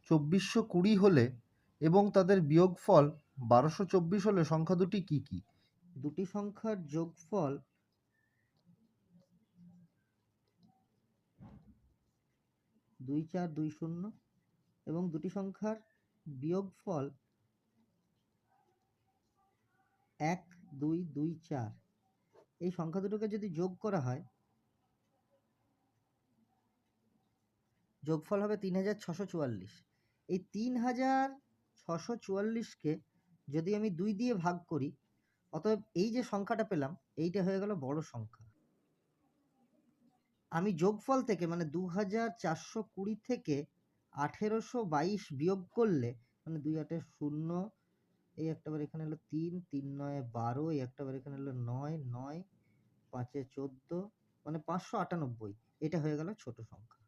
2420 হলে এবং তাদের বিয়োগফল 1224 হলে সংখ্যা দুটি কি কি? দুটি সংখ্যার যোগফল 2420 এবং দুটি সংখ্যার বিয়োগফল 1224। এই সংখ্যা দুটোকে যদি যোগ করা হয় যোগফল হবে 3644। এই 3644কে যদি আমি 2 দিয়ে ভাগ করি, অতএব এই যে সংখ্যাটা পেলাম এইটা হয়ে গেল বড় সংখ্যা। আমি যোগফল থেকে মানে 2420 থেকে 1822 বিয়োগ করলে মানে 2 8 0, এই একটাবার এখানে হলো 3, 3 9 12, এই একটাবার এখানে হলো 9, 9 5 14, মানে 598। এটা হয়ে গেল ছোট সংখ্যা।